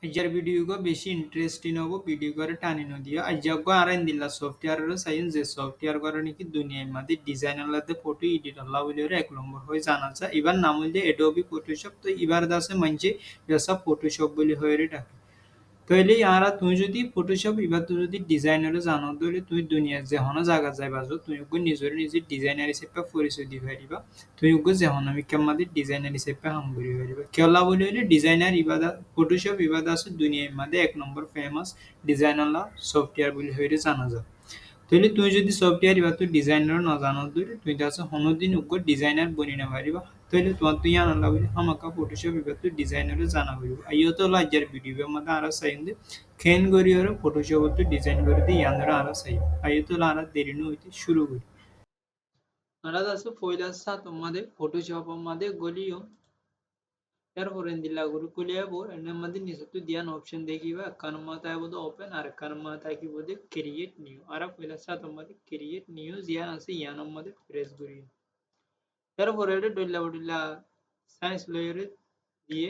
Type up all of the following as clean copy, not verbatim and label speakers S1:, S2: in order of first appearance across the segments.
S1: ajar video go beshi interesting hobo video gore tani no diyo ajaggo aran dilla software ro science je software gore niki দুনিয়ার মধ্যে designer লাতে photo editor লা বলে এক নম্বর হয়ে জানা যায় এবার নাম হইলে অ্যাডোবি ফটোশপ তো এবার দাসে মানছে যেসব ফটোশপ বলে হয়ে রে ডাকে তাইলে ইয়ারা তুই যদি ফটোশপ এবার তুই যদি ডিজাইনারে জানো তাহলে তুই দুনিয়ার যে হনো জায়গা যাইবাজো তুই ওকে নিজের নিজে ডিজাইনার হিসেবে পরিচয় দিতে পারিবা তুই ওকে যে হনো আমি কেমাদি ডিজাইনার হিসেবে হাম করি পারিবা কেলা বলে হলে ডিজাইনার ইবাদা ফটোশপ ইবাদা আছে দুনিয়ার মধ্যে এক নম্বর ফেমাস ডিজাইনার লা সফটওয়্যার বলে হয়ে জানা যায় তাহলে তুই যদি সফটওয়্যার ইবা তুই ডিজাইনার না জানো তুই তাছে হনোদিন ওকে ডিজাইনার বনি না পারিবা তাহলে তোমার তুই আনা লাগবে আমাকে ফটোশপ ইবা তুই ডিজাইনারে জানা হইব আইও তো লাজার ভিডিও মধ্যে আরা সাইন্দে খেন করি আর ফটোশপ তুই ডিজাইন করে দি ইয়ানরা আরা সাই আইও তো আরা দেরি ন হইতে শুরু করি আরা আছে পয়লা সা তোমাদের ফটোশপ মধ্যে গলিও এরপর দিলা গুরু কুলিয়াবো এর মধ্যে নিচে তুই দিয়ান অপশন দেখিবা কান মাথায় বোধ ওপেন আর কান মাথায় কি বোধ ক্রিয়েট নিউ আর পয়লা সা তোমাদের ক্রিয়েট নিউ জিয়া আছে ইয়ান মধ্যে প্রেস করি এরপর এটা ডইলা সায়েন্স লয়ারে দিয়ে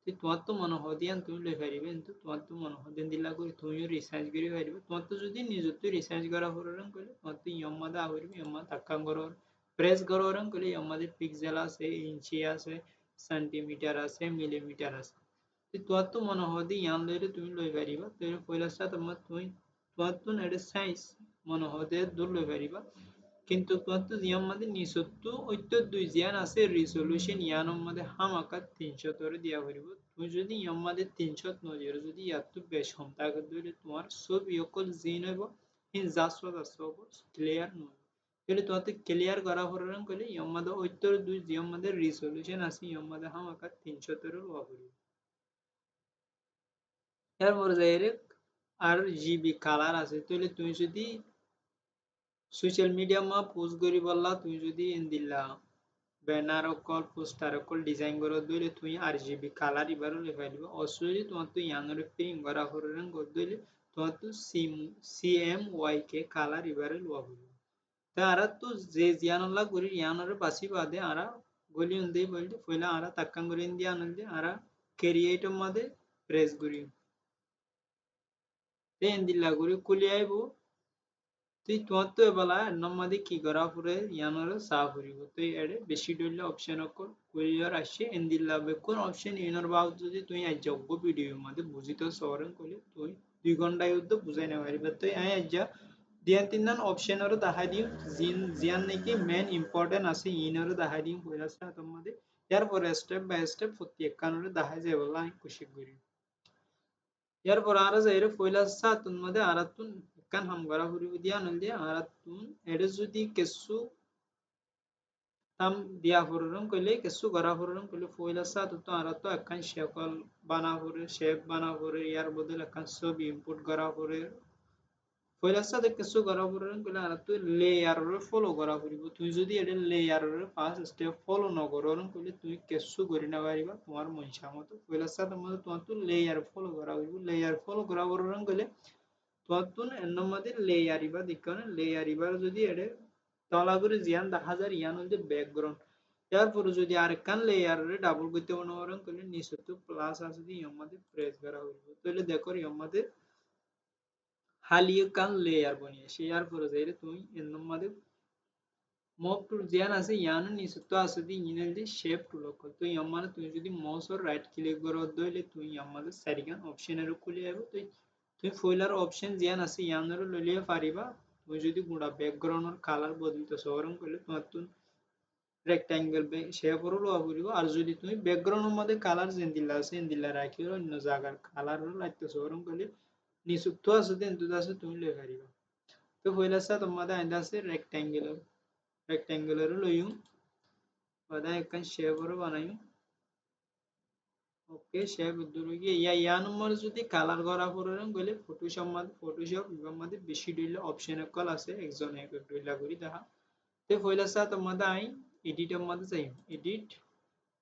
S1: তুই তোমার তো মনে হয় দিয়ান তুমি লই পারিবে কিন্তু তোমার তো মনে হয় দিন দিলা করে তুমিও রিসার্চ করে পারিবে তোমার তো যদি নিজে তুই রিসার্চ করা হররং কইলে তোমার তো ইয়াম্মাদা আহরিবে ইয়াম্মা তাক্কাং করর প্রেস কররং কইলে ইয়াম্মাদের পিক্সেল আছে ইঞ্চি আছে সেন্টিমিটার আছে মিলিমিটার আছে তুই তোমার তো মনে হয় দি ইয়ান লইরে তুমি লই পারিবা তুই পয়লা সাথে তোমার তো এটা সাইন্স মনে হয় দূর লই পারিবা কিন্তু কত জিয়াম মাঝে নিঃসত্তু ঐত্য দুই জিয়ান আছে রিজলিউশন ইয়ানোর মধ্যে হামাকা 300 তরে দিয়া করিব তুমি যদি ইয়াম মাঝে 300 নজর যদি ইয়াতো বেশ ক্ষমতা করে তোমার সব ইয়কল জিন হইব ইন জাসওয়াজ আসব ক্লিয়ার নয় তাহলে তোমাতে ক্লিয়ার করা হররং কইলে ইয়াম মাঝে ঐত্য দুই জিয়াম মাঝে রিজলিউশন আছে ইয়াম মাঝে হামাকা 300 তরে লওয়া করিব এরপর যাইরে আর জিবি কালার আছে তাহলে তুমি যদি সোশ্যাল মিডিয়া মা পোস্ট করি বললা তুমি যদি দিলা ব্যানার অকল পোস্টার অকল ডিজাইন করে দিলে তুমি RGB কালার ইবারও লেখাই দিব অসুবিধা তোমার তো ইয়ানোর প্রিন্ট করা হররং করে দিলে তোমার তো CMYK কালার ইবারে লওয়া হইব তা আর তো যে জিয়ানলা করি ইয়ানোর পাশি বাদে আরা গলি উন্দে বলতে ফইলা আরা তাক্কাং করে ইন্দিয়া আনন্দে আরা ক্রিয়েটর মাদে প্রেস করি তে ইন্দিলা করি কুলি আইব তুই তোমার তো এবেলা নমাদি কি করা পরে ইয়ানোর সাফ করিব তুই এডে বেশি ডইলে অপশন অকল কুরিয়ার আসে এন্দিল্লা বেকুন অপশন ইনর বাউ যদি তুই আজ যোগ্য ভিডিও মধ্যে বুঝিত সরন কলি তুই 2 ঘন্টা যুদ্ধ বুঝাই না পারিবা তুই আই আজ দিয়ান তিনদান অপশন আর দেখাই দিও জিয়ান নাকি মেন ইম্পর্টেন্ট আছে ইনর দেখাই দিও কইরাছে তোমাদের এরপরে স্টেপ বাই স্টেপ প্রত্যেক কারণে দেখাই যায় বলা আমি খুশি করি এরপর আর যাইরে পয়লা সাতুন মধ্যে Arathoon kan ham gara huri dia nalde aratun ede যদি কিছু tam dia hurun কইলে কিছু gara hurun কইলে পয়লা সাতুন তো আরাতো একখান শেকল বানা হরে শেপ বানা হরে ইয়ার বদলে একখান ছবি ইনপুট করা হরে পয়লা সাথে কিছু gara hurun কইলে আরাতো লেয়ার রে ফলো করা হরিব তুই যদি এডে লেয়ার রে ফার্স্ট স্টেপ ফলো ন করন কইলে তুই কিছু করি না পারিবা তোমার মনসা মতো পয়লা সাথে মতো তোমার তো লেয়ার ফলো করা হইব লেয়ার ফলো করা হরন কইলে তোয়াতুন এন্নমাদের লেয়ার ইবা দিকনে লেয়ার ইবার যদি এডে তলাগুরি জিয়ান দেখা যায় ইয়ান হচ্ছে ব্যাকগ্রাউন্ড এরপরে যদি আর কান লেয়ার রে ডাবল করতে অনুবরণ করলে নিচে তো প্লাস আছে দিয়ে আমাদের প্রেস করা হইব তাহলে দেখো আমাদের হালিয়ে কান লেয়ার বনিয়ে সে এরপরে যাইরে তুমি এন্নমাদের মপ টুল জিয়ান আছে ইয়ান নিচে তো আছে দিয়ে ইনেল দিয়ে শেপ টুল কল তো ইয়ামানে তুমি যদি মাউস আর রাইট ক্লিক করো দইলে তুমি আমাদের সারিগান অপশনের খুলে যাবে তুই তুমি ফয়লার অপশন জিয়ান আছে ইয়ানোর লইলে পারিবা তুমি যদি গুড়া ব্যাকগ্রাউন্ডর কালার বদলিতে সরম করলে তোমার তুমি রেক্টাঙ্গেল শেপরও লওয়া পড়িব আর যদি তুমি ব্যাকগ্রাউন্ডের মধ্যে কালার যেন দিলা আছে দিলা রাখিও অন্য জায়গার কালারও লাগতে সরম করলে নিচুক্ত আছে দেন তো আছে তুমি লই পারিবা তো ফয়লা সা তোমাদের আইন্দা আছে রেক্টাঙ্গুলার লইও বাদা একখান শেপরও বানাইও ওকে শেপ দুরুগি ইয়া নম্বর যদি কালার করা পড়েন গলে ফটোশপ মধ্যে বেশি ডইলে অপশন কল আছে একজন এক ডইলা করি দেখা তে ফয়লা সা তোমাদের আই এডিটের মধ্যে যাই এডিট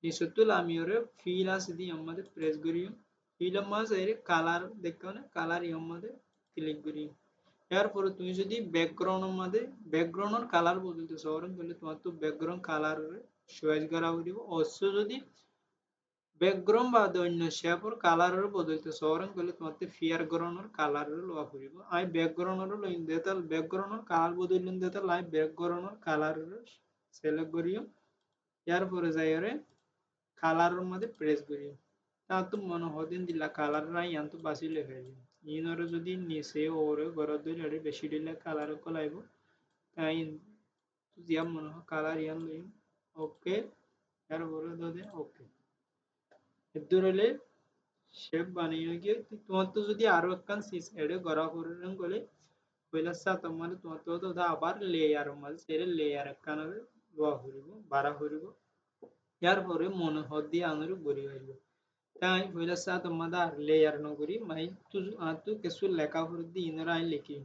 S1: নিসতুল আমি ওরে ফিল আছে দি আমাদের প্রেস করিও ফিলের মধ্যে যাই কালার দেখো না কালার এর মধ্যে ক্লিক করি এরপরে তুমি যদি ব্যাকগ্রাউন্ডের মধ্যে ব্যাকগ্রাউন্ডের কালার বদলতে সরন গলে তোমার তো ব্যাকগ্রাউন্ড কালার চয়েস করা হইব অবশ্য যদি ব্যাকগ্রাউন্ড বাদে অন্য শেপর কালারের বদলতে সরন করলে তোমার ফিয়ার গ্রাউন্ডর কালারের লওয়া পড়িব আই ব্যাকগ্রাউন্ডর লইন দেতাল ব্যাকগ্রাউন্ডর কালার বদলুন দেতাল আই ব্যাকগ্রাউন্ডর কালারের সিলেক্ট করিও ইয়ার পরে যাইরে কালারের মধ্যে প্রেস করিও তা তো মনে হদিন দিলা কালার নাই ইয়ান তো বাসিলে ফেলি ইনরে যদি নিচে ওরে গরদ দিলে বেশি দিলে কালার কলাইব তাই জিয়া মনে হয় কালার ইয়ান লইন ওকে ইয়ার পরে দে ওকে এদুর হলে শেপ বানিয়ে গিয়ে তোমার তো যদি আরো একখান সিস এডে করা করুন বলে পয়লা সাত মানে তোমার তো আবার লেয়ার মাঝে সেরে লেয়ার একখান লোয়া করিব বাড়া করিব ইয়ার পরে মনে হদ দিয়ে আনরু গড়ি হইব তাই পয়লা সাত আমাদের আর লেয়ার নগরি মাই তু কিছু লেখা করে দি ইনরা আই লিখি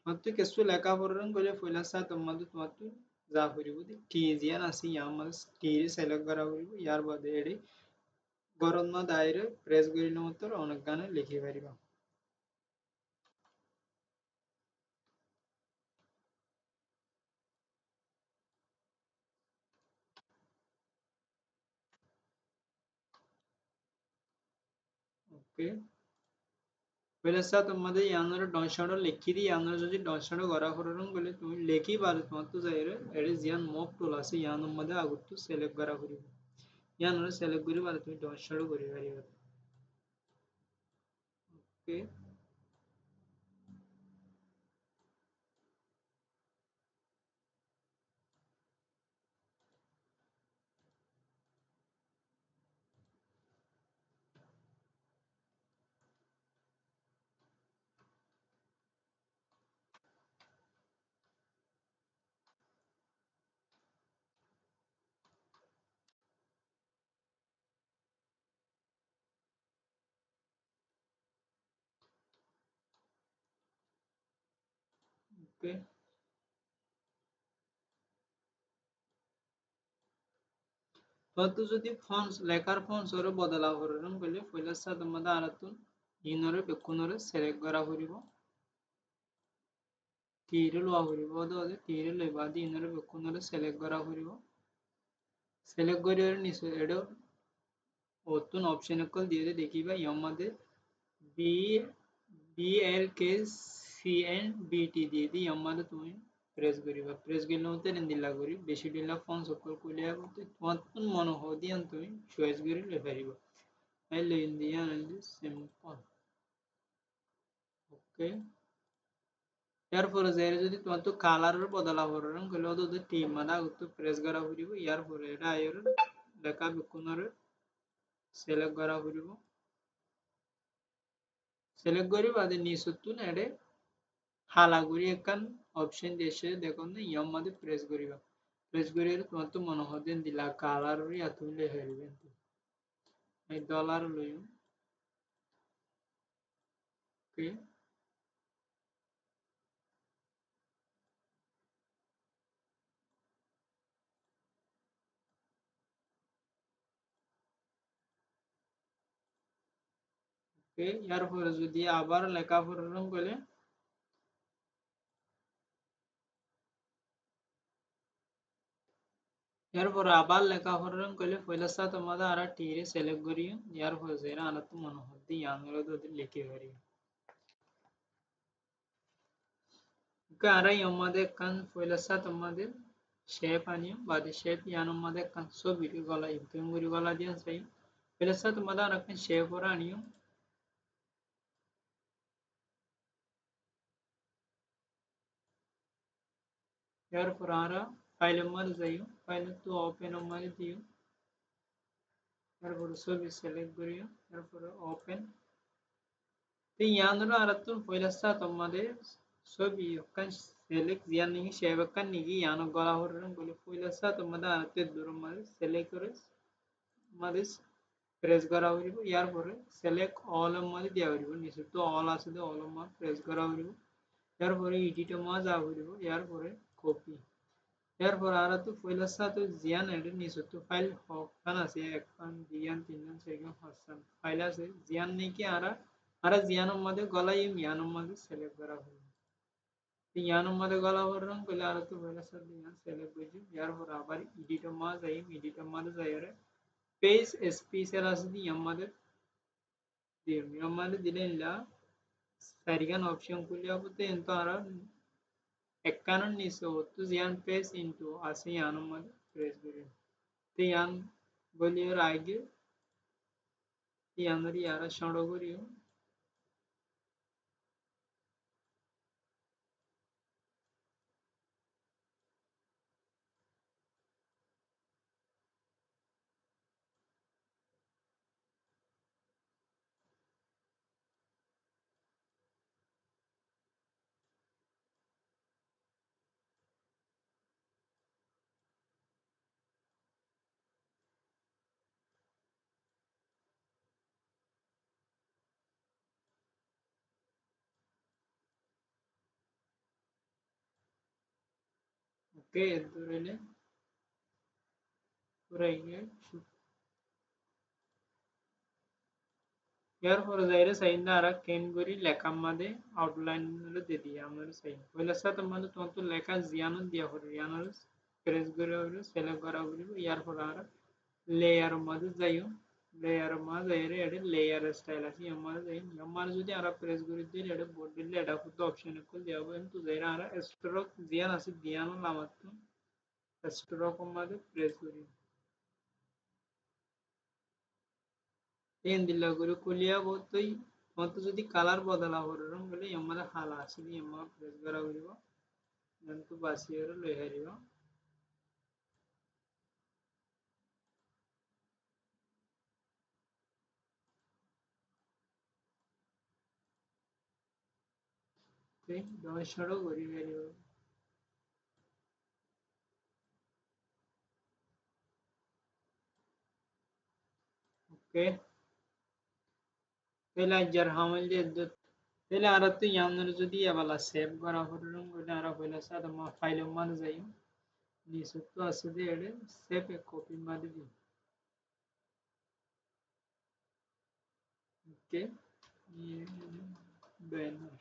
S1: ಮತ್ತು ಕೆಸು ಲೆಕ್ಕ ಬರೋರಂಗ್ ಗೊಲೆ ಫೈಲ ಸಾ ತಮ್ಮದು ಮತ್ತು যা করিব টি জিয়ান আছে ইয়ার মানে টি সিলেক্ট করা করিব ইয়ার বাদে এডি গরম না দাইরে প্রেস করিলে মাত্র অনেক গানে লিখি পারিবা ওকে পয়লা সা তোমাদের ইয়ানোর ডনশাডো লিখি দি ইয়ানোর যদি ডনশাডো করা কররং বলে তুমি লিখি পারে তোমার তো যাইরে এডি জিয়ান মক টুল আছে ইয়ানোর মধ্যে আগত সিলেক্ট করা করিব ইয়ানোর সিলেক্ট করি পারে তুমি ডনশাডো করি পারিবা ওকে ওকে তো যদি ফন্টস লেখার ফন্টস ওরে বদলা কররং বলে পয়লা সা তোমাদের আরাতুন ইনরে বেকুনরে সিলেক্ট করা করিব তীরে লোৱা কৰিব অদে তীরে লইবা দি ইনরে বেকুনরে সিলেক্ট করা করিব সিলেক্ট করিবার নিচে এডো অতুন অপশন কল দিয়ে দেখিবা ইয়ার মধ্যে বি BLKCNBT দিয়ে দি ইয়ার মধ্যে তুমি প্রেস করিবা প্রেস করলে মধ্যে দিলা করি বেশি দিলা ফোন সকল কলিয়া করতে তোমার মনে হদিয়ান তুমি চয়েস করে লে পারিবা আই লইন দিয়া আনলি সিম্পল ওকে এরপরে যাই যদি তোমার তো কালারের বদলা কররং কইলে তো টিম মাদা তো প্রেস করা করিব ইয়ার পরে এটা আইর লেখা বিকুনরে সিলেক্ট করা করিব সিলেক্ট করি বাদে নিচতুন এডে হালাগুড়ি একখান অপশন দিয়েছে দেখুন না ইয়ার মধ্যে প্রেস করিবা প্রেস করিলে তোমার তো মনে হতেন দিলা কালার তুলে হেলবেন এই ডলার লইম ওকে ওকে ইয়ার পরে যদি আবার লেখা পড়রং বলে ইয়ার পরে আবার লেখা পড়রং কইলে পয়লা সা তোমাদের আর টিরে সিলেক্ট করিও ইয়ার পরে যেরা আনা তো মনে হতে ইয়ানরে তো লিখে পারি ওকে আর আমাদের কান পয়লা সা তোমাদের শেপ আনিও বাদে শেপ ইয়ান আমাদের কান ছবি গলা ইমপ্রেম গলা দিয়ে চাই পয়লা সা তোমাদের আর একটা শেপ ওরা আনিও এরপর আমরা ফাইলের মধ্যে যাইও ফাইল তো ওপেন মধ্যে দিও এরপর ছবি সিলেক্ট করিও এরপর ওপেন তো ইয়ানরা আর তো পয়লা সা তোমাদের ছবি কান সিলেক্ট জিয়ান নি সেভ কান নি ইয়ান গলা হরন বলে পয়লা সা তোমাদের আতে দূর মধ্যে সিলেক্ট করে মধ্যে প্রেস করা হইব ইয়ার পরে সিলেক্ট অল মধ্যে দেওয়া হইব নিচে তো অল আছে তো অল মধ্যে প্রেস করা হইব ইয়ার পরে এডিট মধ্যে যাওয়া হইব ইয়ার পরে কপি এরপর আর তো পয়লা সাথে জিয়ান এর নিচে তো ফাইল হকান আছে এক পান জিয়ান তিন পান সেখানে পাঁচখান ফাইল আছে জিয়ান নেই কি আর জিয়ানের মধ্যে গলাই মিয়ানের মধ্যে সিলেক্ট করা হলো Yan mada gala varram kala aratu vela sad yan select buji yar vor abar edit ma zayim edit ma zayare page special asdi yammade diyum yammade dilenla sarigan option kulyabote ento ara ekkanon niso to yan page into ase yanum made press buji te yan boliyar aige yanari yara shado koriyo okay edurele puraige Therefore, zaire sayin ara ken gori leka made outline lo de diya amar sayin. Wala sa tamalo tonto leka ziano diya hor yanar press gori hor select gora hori yar for ara layer made zayo layer ma zaire ede layer style asi yamar zayin yamar jodi ara press gori de ede board le eda kut option kul diya bo entu zaire ara stroke ziyan asi diyano lamattu stroke made press gori তিন দিল্লা করে কুলিয়া বতই মত যদি colour বদলা হররম বলে এমারে হালা আসলি এমা press করা হইব জন্তু বাসিয়র লই হারিব তে দশড়ো করি হারিব ওকে তেলা জার হামল যে তেলা আর তো ইয়ানর যদি এবালা সেভ করা হররম বলে আর হইলা সাদ মা ফাইল মান যাই নিসুত আছে দে এডে সেভ এ কপি মারি দি ওকে ব্যানার